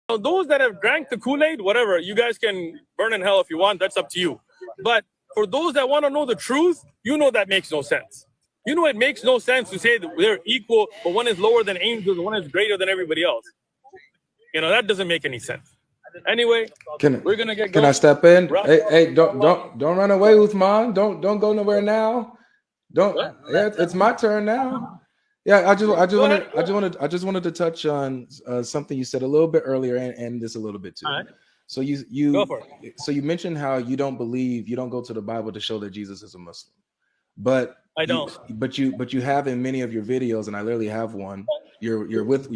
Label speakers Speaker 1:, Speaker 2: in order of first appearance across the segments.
Speaker 1: So those that have drank the Kool-Aid, whatever, you guys can burn in hell if you want. That's up to you. But for those that want to know the truth, you know that makes no sense. You know it makes no sense to say that they're equal, but one is lower than angels, and one is greater than everybody else. You know, that doesn't make any sense. Anyway, we're gonna get going.
Speaker 2: Can I step in? Hey, don't run away, Uthman. Don't go nowhere now. Don't. Yeah, it's my turn now. Yeah, I just wanted to touch on something you said a little bit earlier and this a little bit too.
Speaker 1: All right.
Speaker 2: So you mentioned how you don't go to the Bible to show that Jesus is a Muslim, but
Speaker 1: I don't.
Speaker 2: But you have in many of your videos, and I literally have one. You're with.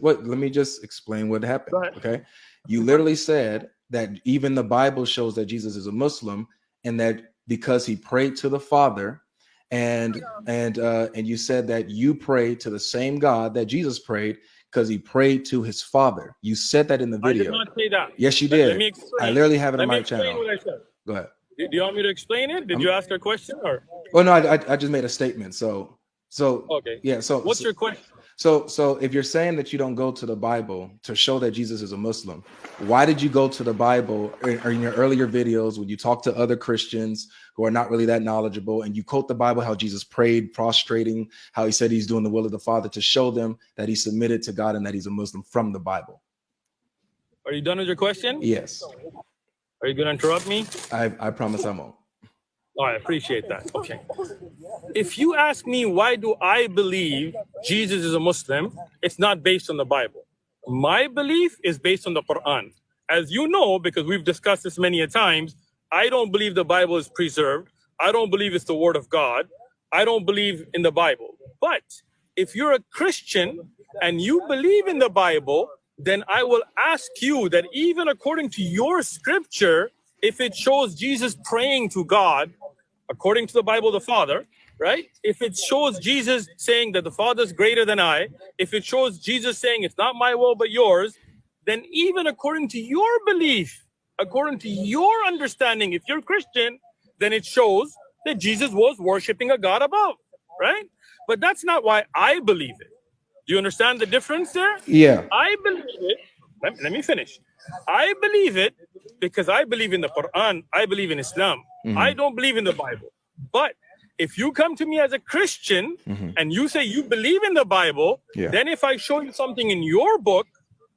Speaker 2: What? Let me just explain what happened. Okay, you literally said that even the Bible shows that Jesus is a Muslim, and that because he prayed to the Father. And you said that you pray to the same God that Jesus prayed because he prayed to his Father. You said that in the video.
Speaker 1: I did not say that.
Speaker 2: Yes, you did.
Speaker 1: Let me explain.
Speaker 2: I literally have it on my channel.
Speaker 1: What I said.
Speaker 2: Go ahead.
Speaker 1: Do you want me to explain it? Did you ask a question or?
Speaker 2: Oh no, I just made a statement. So
Speaker 1: okay.
Speaker 2: Yeah. So
Speaker 1: what's your question?
Speaker 2: So if you're saying that you don't go to the Bible to show that Jesus is a Muslim, why did you go to the Bible or in your earlier videos when you talk to other Christians who are not really that knowledgeable and you quote the Bible, how Jesus prayed prostrating, how he said he's doing the will of the Father to show them that he submitted to God and that he's a Muslim from the Bible?
Speaker 1: Are you done with your question?
Speaker 2: Yes.
Speaker 1: Are you going to interrupt me?
Speaker 2: I promise I won't.
Speaker 1: Oh, I appreciate that. Okay. If you ask me why do I believe Jesus is a Muslim, it's not based on the Bible. My belief is based on the Quran. As you know, because we've discussed this many a times, I don't believe the Bible is preserved. I don't believe it's the word of God. I don't believe in the Bible. But if you're a Christian and you believe in the Bible, then I will ask you that even according to your scripture, if it shows Jesus praying to God, according to the Bible, the Father, right? If it shows Jesus saying that the Father is greater than I, if it shows Jesus saying it's not my will but yours, then even according to your belief, according to your understanding, if you're Christian, then it shows that Jesus was worshiping a God above, right? But that's not why I believe it. Do you understand the difference there?
Speaker 2: Yeah.
Speaker 1: I believe it. Let me finish. I believe it because I believe in the Quran. I believe in Islam. I don't believe in the Bible. But if you come to me as a Christian and you say you believe in the Bible, then if I show you something in your book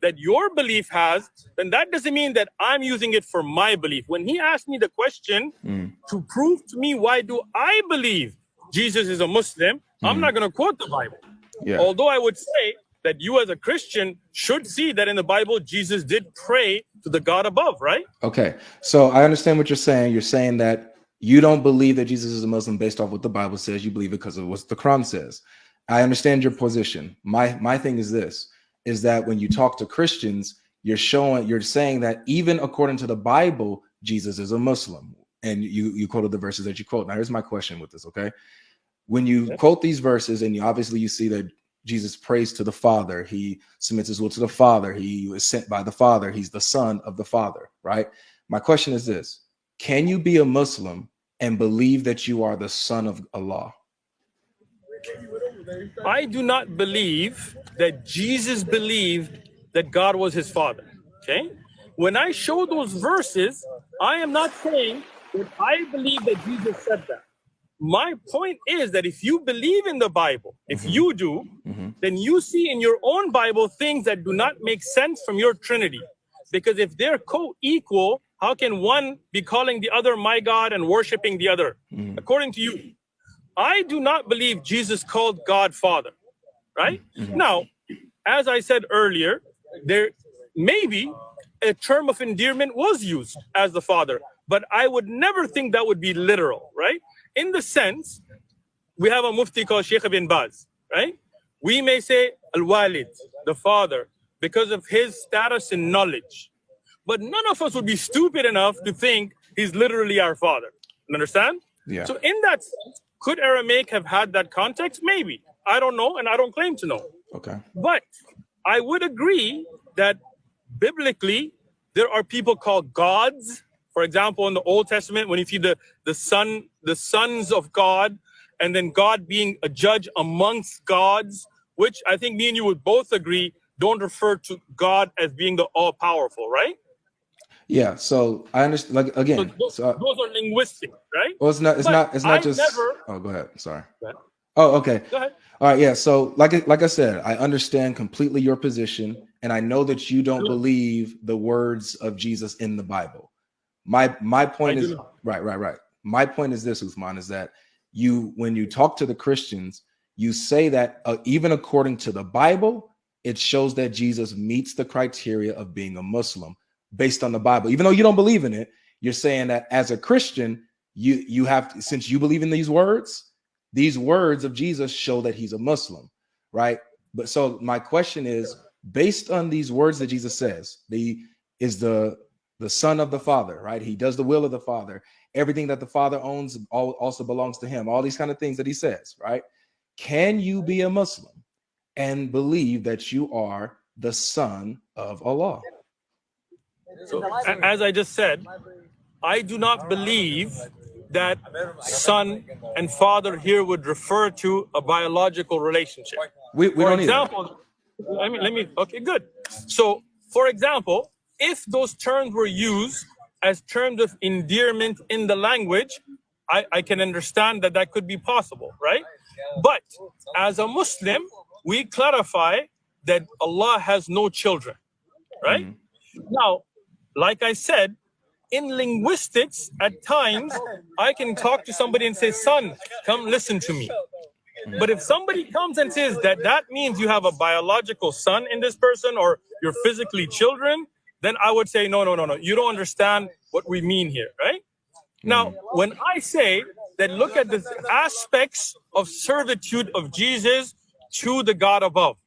Speaker 1: that your belief has, then that doesn't mean that I'm using it for my belief. When he asked me the question to prove to me why do I believe Jesus is a Muslim, I'm not going to quote the Bible. Yeah. Although I would say that you as a Christian should see that in the Bible, Jesus did pray to the God above, right?
Speaker 2: Okay. So I understand what you're saying. You're saying that you don't believe that Jesus is a Muslim based off what the Bible says. You believe it because of what the Quran says. I understand your position. My thing is this, is that when you talk to Christians, you're saying that even according to the Bible, Jesus is a Muslim. And you quoted the verses that you quote. Now, here's my question with this, okay? When you quote these verses and you see that Jesus prays to the Father, he submits his will to the Father, he was sent by the Father, he's the Son of the Father, right? My question is this: can you be a Muslim and believe that you are the Son of Allah?
Speaker 1: I do not believe that Jesus believed that God was his Father, okay? When I show those verses, I am not saying that I believe that Jesus said that. My point is that if you believe in the Bible, if you do, then you see in your own Bible things that do not make sense from your Trinity. Because if they're co-equal, how can one be calling the other my God and worshiping the other? According to you, I do not believe Jesus called God Father, right? Now, as I said earlier, there maybe a term of endearment was used as the Father, but I would never think that would be literal, right? In the sense, we have a mufti called Sheikh Ibn Baz, right? We may say Al-Walid, the father, because of his status and knowledge. But none of us would be stupid enough to think he's literally our father. You understand?
Speaker 2: Yeah.
Speaker 1: So in that sense, could Aramaic have had that context? Maybe. I don't know, and I don't claim to know.
Speaker 2: Okay.
Speaker 1: But I would agree that biblically, there are people called gods. For example, in the Old Testament, when you see the sons of God, and then God being a judge amongst gods, which I think me and you would both agree don't refer to God as being the all-powerful, right?
Speaker 2: Yeah. So I understand. Like
Speaker 1: So
Speaker 2: again, so
Speaker 1: those are linguistic, right?
Speaker 2: well, it's not. It's
Speaker 1: But
Speaker 2: not. It's not
Speaker 1: I
Speaker 2: just.
Speaker 1: never.
Speaker 2: Oh, go ahead. Sorry.
Speaker 1: Go ahead.
Speaker 2: Oh, okay.
Speaker 1: Go ahead.
Speaker 2: All right. Yeah. So like I said, I understand completely your position, and I know that you don't believe the words of Jesus in the Bible. My point is right. My point is this, Uthman, is that when you talk to the Christians, you say that even according to the Bible, it shows that Jesus meets the criteria of being a Muslim based on the Bible. Even though you don't believe in it, you're saying that as a Christian, you have to, since you believe in these words of Jesus show that he's a Muslim, right? But so my question is, based on these words that Jesus says, is the son of the Father, right? He does the will of the Father. Everything that the Father owns also belongs to him. All these kind of things that he says, right? Can you be a Muslim and believe that you are the son of Allah?
Speaker 1: So, as I just said, I do not believe that son and father here would refer to a biological relationship.
Speaker 2: We
Speaker 1: For
Speaker 2: don't
Speaker 1: example, let me, okay, good. So, for example, if those terms were used as terms of endearment in the language, I can understand that that could be possible, right? But as a Muslim, we clarify that Allah has no children, right? Now, like I said, in linguistics, at times, I can talk to somebody and say, son, come listen to me. But if somebody comes and says that means you have a biological son in this person or you're physically children, then I would say, no. You don't understand what we mean here, right? Now, when I say that look at the aspects of servitude of Jesus to the God above,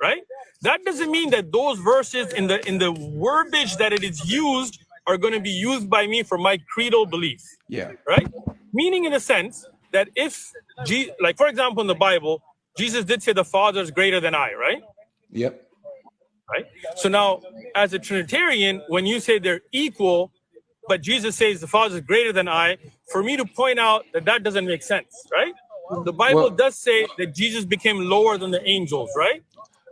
Speaker 1: right? That doesn't mean that those verses in the verbiage that it is used are going to be used by me for my creedal belief.
Speaker 2: Yeah.
Speaker 1: Right? Meaning in a sense that if, like for example in the Bible, Jesus did say the Father is greater than I, right?
Speaker 2: Yep.
Speaker 1: Right? So now, as a Trinitarian, when you say they're equal, but Jesus says the Father is greater than I, for me to point out that doesn't make sense, right? The Bible does say that Jesus became lower than the angels, right?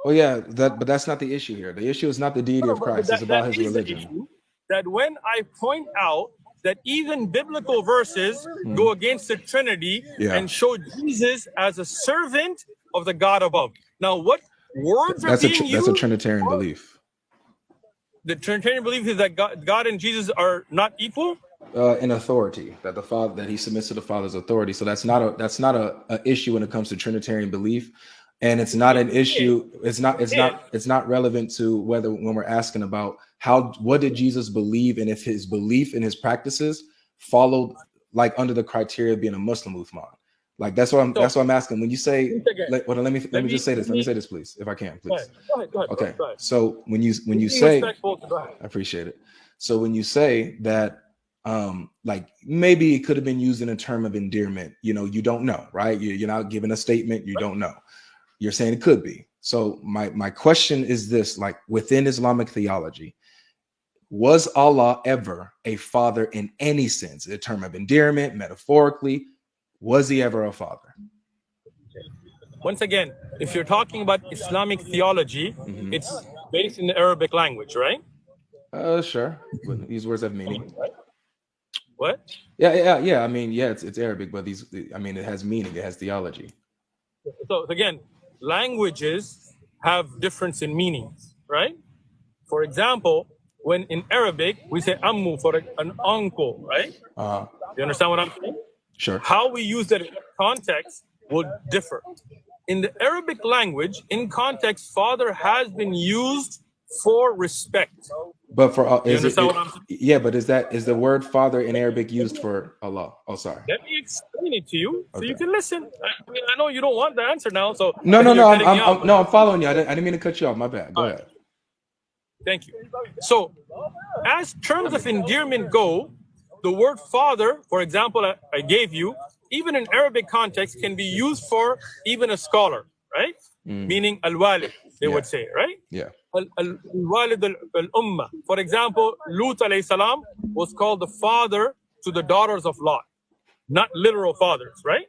Speaker 2: Well, yeah, but that's not the issue here. The issue is not the deity of Christ. It's about his religion.
Speaker 1: That when I point out that even biblical verses go against the Trinity and show Jesus as a servant of the God above. Now, what words are being used?
Speaker 2: That's a Trinitarian belief.
Speaker 1: The Trinitarian belief is that God and Jesus are not equal
Speaker 2: in authority. That the Father, that he submits to the Father's authority. So that's not a issue when it comes to Trinitarian belief, and it's not an issue. It's not relevant to whether when we're asking about what did Jesus believe, and if his belief and his practices followed like under the criteria of being a Muslim, Uthman. Like that's what I'm asking. When you say, let me just say this. Let me say this, please, if I can, please.
Speaker 1: Go ahead.
Speaker 2: Okay. So when you say, I appreciate it. So when you say that, like maybe it could have been used in a term of endearment, you don't know, right? You're not giving a statement. You don't know. You're saying it could be. So my question is this: like within Islamic theology, was Allah ever a father in any sense, a term of endearment, metaphorically? Was he ever a father?
Speaker 1: Once again, if you're talking about Islamic theology, it's based in the Arabic language, right?
Speaker 2: Sure. But these words have meaning.
Speaker 1: What?
Speaker 2: Yeah. I mean, yeah, it's Arabic, but it has meaning. It has theology.
Speaker 1: So again, languages have difference in meanings, right? For example, when in Arabic we say ammu for an uncle, right? You understand what I'm saying?
Speaker 2: Sure.
Speaker 1: How we use that in context will differ. In the Arabic language, in context, father has been used for respect.
Speaker 2: But for
Speaker 1: you understand what I'm saying?
Speaker 2: Yeah, but is the word father in Arabic used for Allah? Oh, sorry.
Speaker 1: Let me explain it to you so you can listen. I know you don't want the answer now, so
Speaker 2: no. I'm following you. I didn't mean to cut you off. My bad. Go ahead.
Speaker 1: Thank you. So, as terms of endearment go, the word father, for example, I gave you, even in Arabic context, can be used for even a scholar, right? Meaning al-walid, they would say, right?
Speaker 2: Yeah.
Speaker 1: Al-walid al-ummah. For example, Lut alayhi salam was called the father to the daughters of Lot, not literal fathers, right?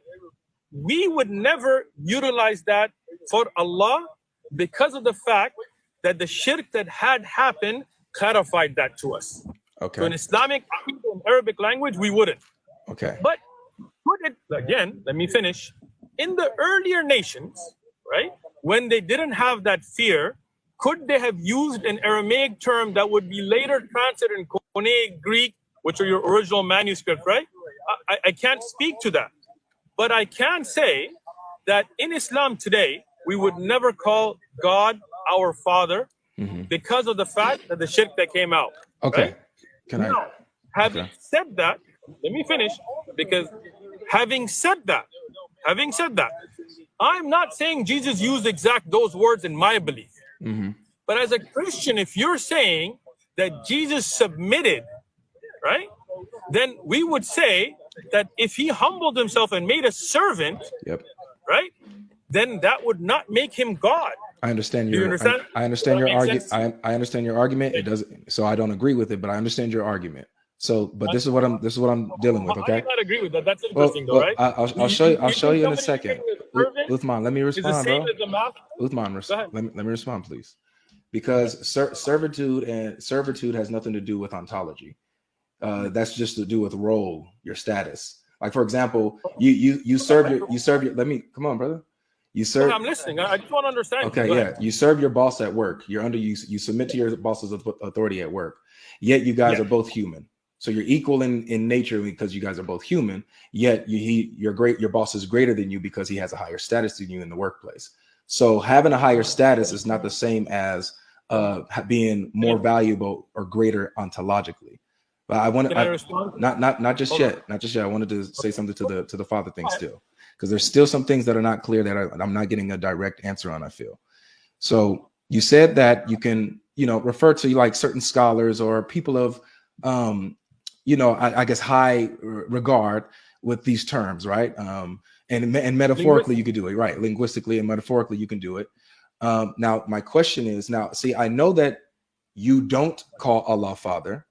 Speaker 1: We would never utilize that for Allah because of the fact that the shirk that had happened clarified that to us.
Speaker 2: Okay.
Speaker 1: So in Islamic, in Arabic language, we wouldn't.
Speaker 2: Okay.
Speaker 1: But put it again, let me finish. In the earlier nations, right, when they didn't have that fear, could they have used an Aramaic term that would be later translated in Koine Greek, which are your original manuscript, right? I can't speak to that. But I can say that in Islam today, we would never call God our Father because of the fact that the shirk that came out.
Speaker 2: Okay.
Speaker 1: Right?
Speaker 2: Can I?
Speaker 1: Now, having said that, let me finish, because having said that, I'm not saying Jesus used exact those words in my belief. But as a Christian, if you're saying that Jesus submitted, right, then we would say that if he humbled himself and made a servant,
Speaker 2: Yep.
Speaker 1: right, then that would not make him God.
Speaker 2: I understand
Speaker 1: Do you
Speaker 2: your.
Speaker 1: understand?
Speaker 2: I understand
Speaker 1: Does
Speaker 2: your
Speaker 1: that make
Speaker 2: argument.
Speaker 1: sense?
Speaker 2: I understand your argument. It doesn't. So I don't agree with it, but I understand your argument. So, but this is what I'm dealing with.
Speaker 1: How do
Speaker 2: Okay.
Speaker 1: you not agree with that? That's interesting, though,
Speaker 2: Well,
Speaker 1: right?
Speaker 2: I'll show you. I'll show
Speaker 1: think
Speaker 2: you in a
Speaker 1: somebody
Speaker 2: second.
Speaker 1: who is a servant
Speaker 2: Uthman, let me
Speaker 1: is the
Speaker 2: respond,
Speaker 1: same
Speaker 2: bro.
Speaker 1: as the master?
Speaker 2: Uthman,
Speaker 1: Go ahead.
Speaker 2: let me respond, please. Because servitude has nothing to do with ontology. That's just to do with role, your status. Like, for example, you serve your. Let me come on, brother. You serve.
Speaker 1: I'm listening. I just want to understand.
Speaker 2: Okay,
Speaker 1: Go
Speaker 2: yeah.
Speaker 1: ahead.
Speaker 2: You serve your boss at work. You're under you submit to your boss's authority at work. Yet you guys are both human. So you're equal in nature because you guys are both human. Yet you're great. Your boss is greater than you because he has a higher status than you in the workplace. So having a higher status is not the same as being more valuable or greater ontologically. But I want to
Speaker 1: respond?
Speaker 2: not just yet. Not just yet. I wanted to say something to the father thing still, because there's still some things that are not clear that I'm not getting a direct answer on, I feel. So you said that you can, refer to like certain scholars or people of, I guess high regard with these terms, right? And metaphorically you could do it, right? Linguistically and metaphorically you can do it. Now my question is, see, I know that you don't call Allah Father,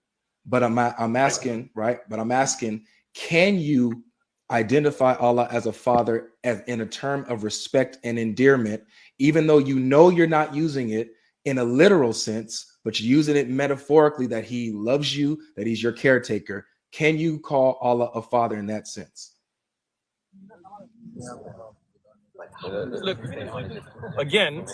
Speaker 2: but I'm asking, right? But I'm asking, can you identify Allah as a father as in a term of respect and endearment, even though you're not using it in a literal sense, but you're using it metaphorically, that he loves you, that he's your caretaker? Can you call Allah a father in that sense?
Speaker 1: Look, again,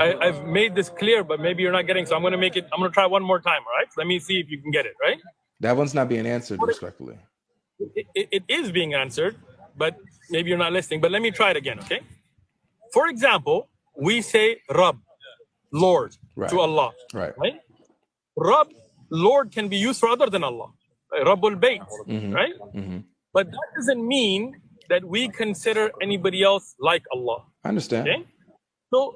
Speaker 1: I've made this clear, but maybe you're not getting. So I'm going to try one more time. All right. Let me see if you can get it. Right.
Speaker 2: That one's not being answered respectfully.
Speaker 1: It is being answered, but maybe you're not listening. But let me try it again. Okay. For example, we say Rabb, Lord, to Allah.
Speaker 2: Right.
Speaker 1: Rabb, Lord, can be used for other than Allah. Rabbul Bayt. Right. But that doesn't mean that we consider anybody else like Allah.
Speaker 2: I understand.
Speaker 1: Okay? So,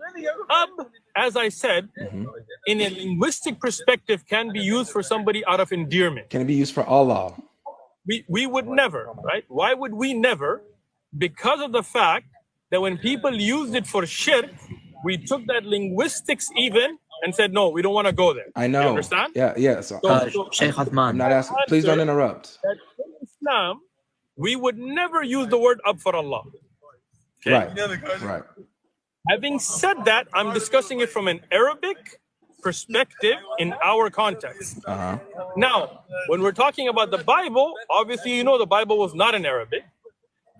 Speaker 1: Ab, as I said, in a linguistic perspective, can be used for somebody out of endearment.
Speaker 2: Can it be used for Allah?
Speaker 1: We would never, right? Why would we never? Because of the fact that when people used it for shirk, we took that linguistics even and said, no, we don't want to go there.
Speaker 2: I know.
Speaker 1: You understand?
Speaker 2: Yeah. So
Speaker 3: Sheikh Uthman,
Speaker 2: I'm not asking. Please don't interrupt.
Speaker 1: That in Islam, we would never use the word Ab for Allah.
Speaker 2: Okay? Right.
Speaker 1: Having said that, I'm discussing it from an Arabic perspective in our context. Now, when we're talking about the Bible, obviously, the Bible was not in Arabic,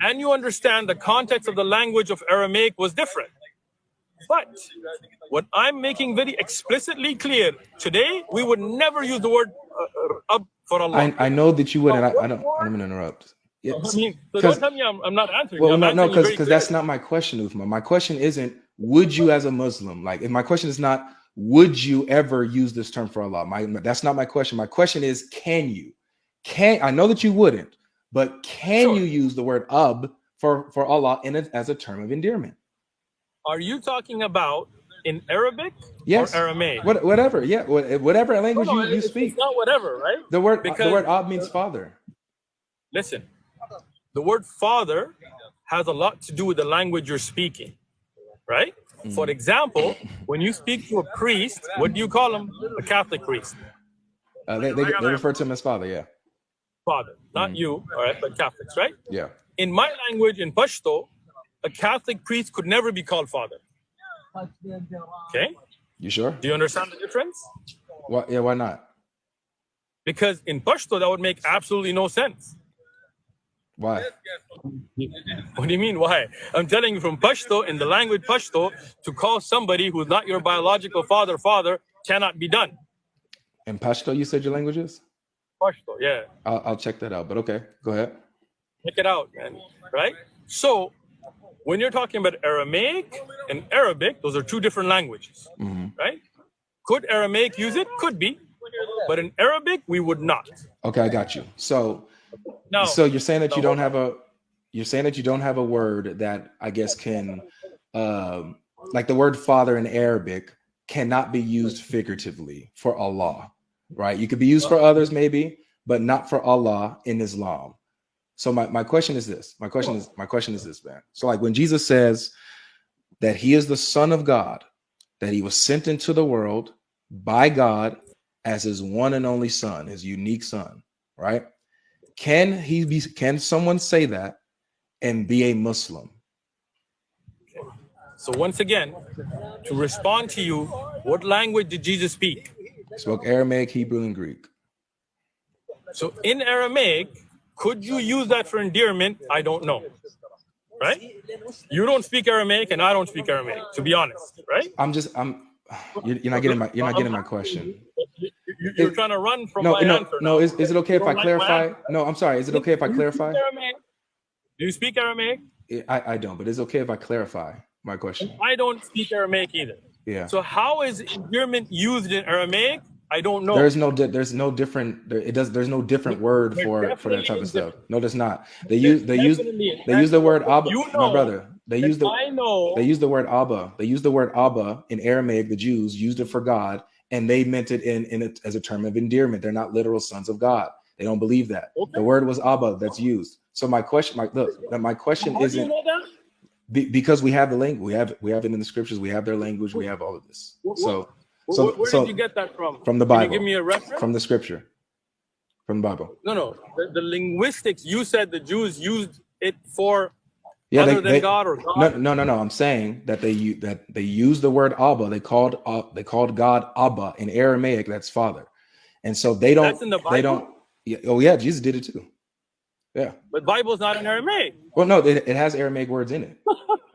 Speaker 1: and you understand the context of the language of Aramaic was different. But what I'm making very explicitly clear today, we would never use the word Ab for Allah.
Speaker 2: I know that you would, and I don't want to interrupt. Yeah,
Speaker 1: so don't tell me I'm not answering.
Speaker 2: Well, no, because that's not my question, Uthman. My question isn't, would you as a Muslim, and my question is not, would you ever use this term for Allah? That's not my question. My question is, can you? I know that you wouldn't, but can you use the word Ab for Allah as a term of endearment?
Speaker 1: Are you talking about in Arabic
Speaker 2: or
Speaker 1: Aramaic?
Speaker 2: Whatever, yeah, whatever language you speak.
Speaker 1: It's not whatever, right?
Speaker 2: The word Ab means father.
Speaker 1: Listen, the word father has a lot to do with the language you're speaking, right? For example, when you speak to a priest, what do you call him? A Catholic priest.
Speaker 2: They refer to him as father, yeah.
Speaker 1: Father, not you, all right, but Catholics, right?
Speaker 2: Yeah.
Speaker 1: In my language, in Pashto, a Catholic priest could never be called father. Okay?
Speaker 2: You sure?
Speaker 1: Do you understand the difference?
Speaker 2: Why? Yeah, why not?
Speaker 1: Because in Pashto, that would make absolutely no sense.
Speaker 2: Why?
Speaker 1: What do you mean, why? I'm telling you from Pashto, in the language Pashto, to call somebody who's not your biological father cannot be done.
Speaker 2: In Pashto, you said your language is?
Speaker 1: Pashto, yeah.
Speaker 2: I'll check that out, but okay, go ahead.
Speaker 1: Check it out, man. Right? So, when you're talking about Aramaic and Arabic, those are two different languages, right? Could Aramaic use it? Could be. But in Arabic, we would not.
Speaker 2: Okay, I got you. So
Speaker 1: Now,
Speaker 2: you're saying that you don't have a word that I guess can like the word father in Arabic cannot be used figuratively for Allah, right? You could be used for others maybe, but not for Allah in Islam. So my question is this. My question is this, man. So like when Jesus says that he is the Son of God, that he was sent into the world by God as his one and only son, his unique son, right? Can someone say that and be a Muslim?
Speaker 1: So once again, to respond to you, what language did Jesus speak?
Speaker 2: He spoke Aramaic, Hebrew, and Greek.
Speaker 1: So in Aramaic, could you use that for endearment? I don't know. Right? You don't speak Aramaic and I don't speak Aramaic, to be honest, right?
Speaker 2: You're not getting my question.
Speaker 1: You're trying to run from my answer.
Speaker 2: No, is it okay if I clarify? No, I'm sorry. Is it okay if I clarify?
Speaker 1: Do you speak Aramaic?
Speaker 2: I don't, but it's okay if I clarify my question.
Speaker 1: I don't speak Aramaic either.
Speaker 2: Yeah.
Speaker 1: So how is endearment used in Aramaic? I don't know.
Speaker 2: There's no different word for that type of stuff. No, there's not. They use the word Abba. My brother. They use the word Abba. They use the word Abba in Aramaic. The Jews used it for God, and they meant it as a term of endearment. They're not literal sons of God. They don't believe that. Okay. The word was Abba that's used. So my question isn't.
Speaker 1: Do you know that?
Speaker 2: Because we have the language. We have it in the scriptures. We have their language. We have all of this.
Speaker 1: Where did you get that from?
Speaker 2: From the Bible.
Speaker 1: Can you give me a reference?
Speaker 2: From the scripture. From the Bible.
Speaker 1: No. The linguistics, you said the Jews used it for other than God or God.
Speaker 2: No. I'm saying that they use the word Abba. They called God Abba in Aramaic. That's Father. And so they don't.
Speaker 1: That's in the Bible?
Speaker 2: They don't. Yeah, oh yeah, Jesus did it too. Yeah.
Speaker 1: But Bible's not in Aramaic.
Speaker 2: Well, no, it has Aramaic words in it.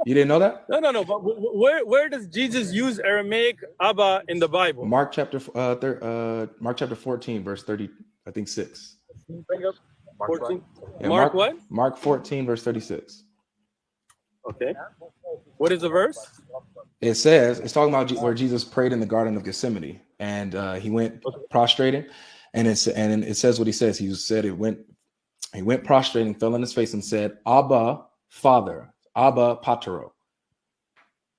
Speaker 2: You didn't know that?
Speaker 1: No. But where does Jesus use Aramaic Abba in the Bible?
Speaker 2: Mark chapter 14, verse 30, I think 6.
Speaker 1: Bring up 14.
Speaker 2: Yeah,
Speaker 1: Mark what?
Speaker 2: Mark 14, verse 36.
Speaker 1: Okay. What is the verse?
Speaker 2: It's talking about where Jesus prayed in the Garden of Gethsemane, and he went prostrating, and it says what he says. He went prostrating, fell on his face, and said, "Abba, Father, Abba, Patero.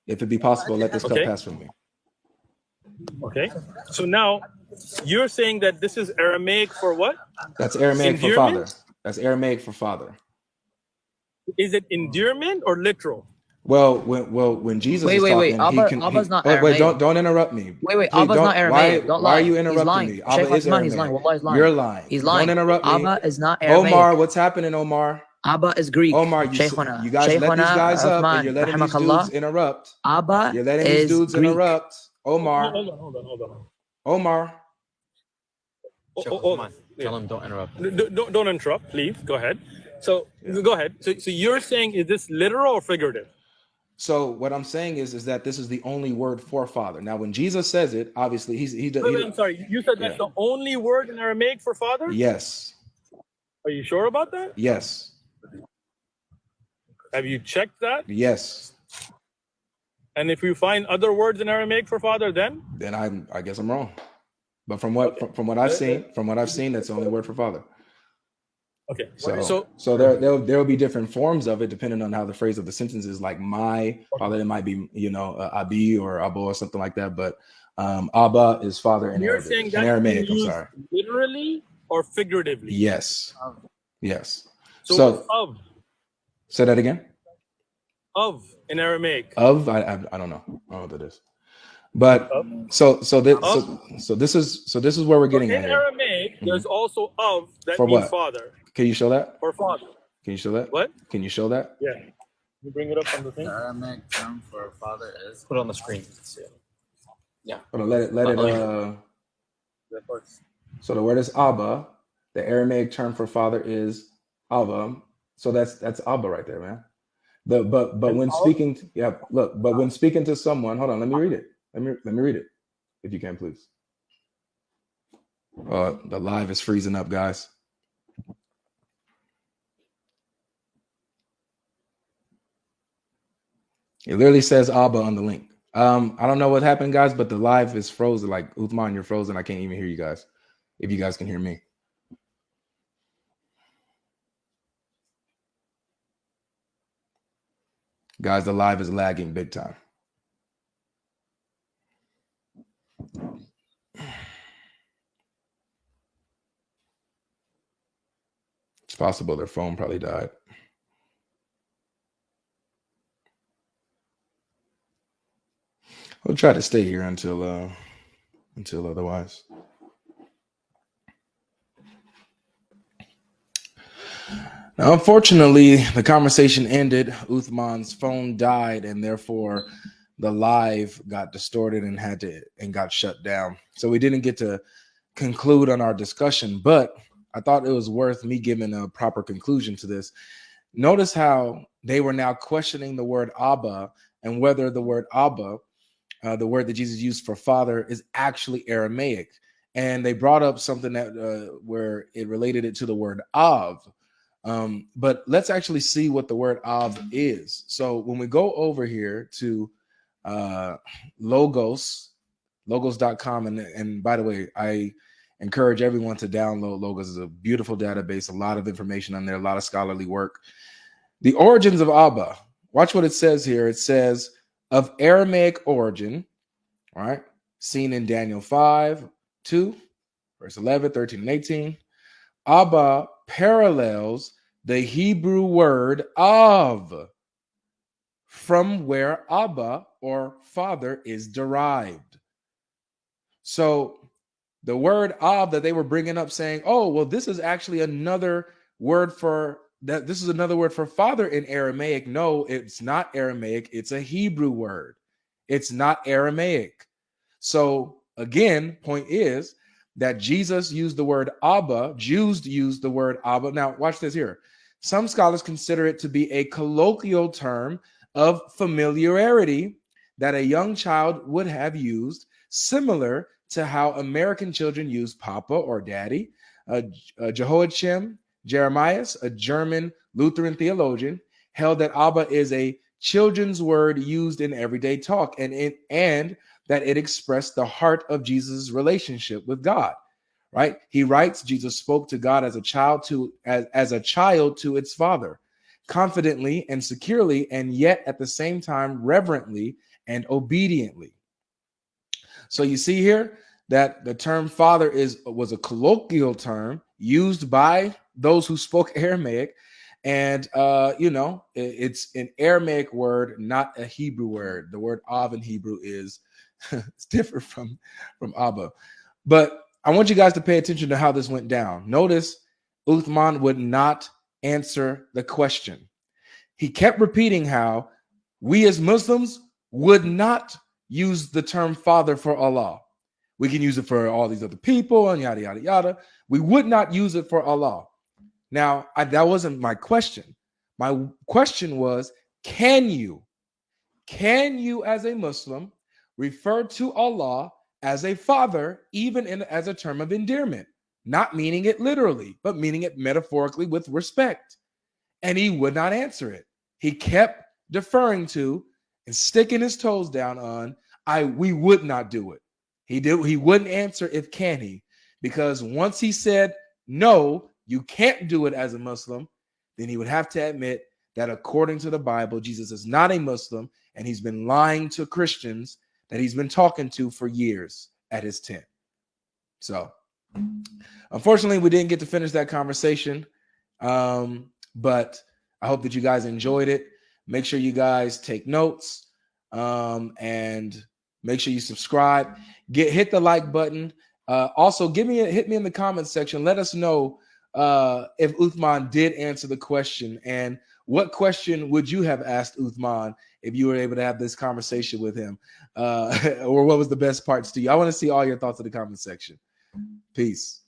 Speaker 2: If it be possible, let this cup pass from me."
Speaker 1: Okay. So now you're saying that this is Aramaic for what?
Speaker 2: That's Aramaic for father. That's Aramaic for father.
Speaker 1: Is it endearment or literal?
Speaker 2: Well, when Jesus is talking,
Speaker 3: Abba's not Aramaic.
Speaker 2: Don't interrupt me.
Speaker 3: Wait, Abba's not Aramaic. Don't lie.
Speaker 2: Why are you interrupting me? Abba is Aramaic.
Speaker 3: He's lying. Wallah, he's lying.
Speaker 2: You're lying.
Speaker 3: He's lying.
Speaker 2: Don't interrupt me.
Speaker 3: Abba is not Aramaic.
Speaker 2: Omar, what's happening, Omar?
Speaker 3: Abba is Greek.
Speaker 2: Omar, you guys let these guys up, and you're letting these dudes interrupt.
Speaker 3: Abba
Speaker 2: You're letting these dudes interrupt. Omar.
Speaker 1: Hold on.
Speaker 2: Omar.
Speaker 4: Tell him don't interrupt.
Speaker 1: Don't interrupt, please. Go ahead. So go ahead. So you're saying, is this literal or figurative?
Speaker 2: So what I'm saying is that this is the only word for father. Now, when Jesus says it, obviously
Speaker 1: I'm sorry. You said that's the only word in Aramaic for father?
Speaker 2: Yes.
Speaker 1: Are you sure about that?
Speaker 2: Yes.
Speaker 1: Have you checked that?
Speaker 2: Yes.
Speaker 1: And if you find other words in Aramaic for father, then
Speaker 2: I guess I'm wrong. But from what I've seen, that's the only word for father.
Speaker 1: Okay.
Speaker 2: So there'll be different forms of it depending on how the phrase of the sentence is. Like my father, it might be Abi or Abo or something like that. But Abba is father in Arabic.
Speaker 1: Saying
Speaker 2: in Aramaic. I'm sorry.
Speaker 1: Literally or figuratively?
Speaker 2: Yes.
Speaker 1: So of.
Speaker 2: Say that again.
Speaker 1: Of in Aramaic.
Speaker 2: Of I don't know. I don't know what that is. But so this is where we're getting at
Speaker 1: in
Speaker 2: here.
Speaker 1: Aramaic, there's also of that
Speaker 2: for
Speaker 1: means
Speaker 2: what?
Speaker 1: father.
Speaker 2: Can you show that?
Speaker 1: For father.
Speaker 2: Can you show that?
Speaker 1: What?
Speaker 2: Can you show that?
Speaker 1: Yeah. You bring it up on the thing.
Speaker 4: The Aramaic term for father is put it on the screen. Yeah.
Speaker 2: Hold on, let it. So the word is Abba. The Aramaic term for father is Abba. So that's Abba right there, man. But when speaking, but when speaking to someone, hold on, let me read it. Let me read it, if you can, please. The live is freezing up, guys. It literally says Abba on the link. I don't know what happened, guys, but the live is frozen. Like, Uthman, you're frozen. I can't even hear you guys. If you guys can hear me. Guys, the live is lagging big time. It's possible their phone probably died. We'll try to stay here until otherwise. Now, unfortunately, the conversation ended. Uthman's phone died, and therefore the live got distorted and got shut down. So we didn't get to conclude on our discussion, but I thought it was worth me giving a proper conclusion to this. Notice how they were now questioning the word Abba and whether the word Abba, the word that Jesus used for father, is actually Aramaic. And they brought up something that where it related it to the word Av. But let's actually see what the word Av is. So when we go over here to logos.com, and by the way, I encourage everyone to download Logos. It's a beautiful database, a lot of information on there, a lot of scholarly work. The origins of Abba. Watch what it says here. It says, of Aramaic origin, all right, seen in Daniel 5:2, verse 11, 13, and 18. Abba parallels the Hebrew word Av, from where Abba, or father, is derived. So the word Av that they were bringing up, saying, oh, well, this is actually another word for that. This is another word for father in Aramaic. No, it's not Aramaic. It's a Hebrew word. It's not Aramaic. So again, point is that Jesus used the word Abba. Jews used the word Abba. Now, watch this here. Some scholars consider it to be a colloquial term of familiarity that a young child would have used, similar to how American children use Papa or Daddy. Jehoiachim Jeremias, a German Lutheran theologian, held that Abba is a children's word used in everyday talk, and that it expressed the heart of Jesus' relationship with God. Right? He writes, Jesus spoke to God as a child to its father, confidently and securely, and yet at the same time reverently and obediently. So you see here that the term father was a colloquial term used by those who spoke Aramaic, and it's an Aramaic word, not a Hebrew word. The word Av in Hebrew is it's different from Abba. But I want you guys to pay attention to how this went down. Notice Uthman would not answer the question. He kept repeating how we as Muslims would not use the term father for Allah. We can use it for all these other people and yada, yada, yada. We would not use it for Allah. Now, that wasn't my question. My question was, can you as a Muslim refer to Allah as a father, even as a term of endearment, not meaning it literally, but meaning it metaphorically with respect? And he would not answer it. He kept deferring to and sticking his toes down on, we would not do it. He wouldn't answer if can he, because once he said, no, you can't do it as a Muslim, then he would have to admit that according to the Bible, Jesus is not a Muslim, and he's been lying to Christians that he's been talking to for years at his tent. So, unfortunately, we didn't get to finish that conversation, but I hope that you guys enjoyed it. Make sure you guys take notes, and make sure you subscribe. Hit the like button. Also, hit me in the comments section. Let us know if Uthman did answer the question and What question would you have asked Uthman if you were able to have this conversation with him? Or what was the best parts to you? I want to see all your thoughts in the comment section. Peace.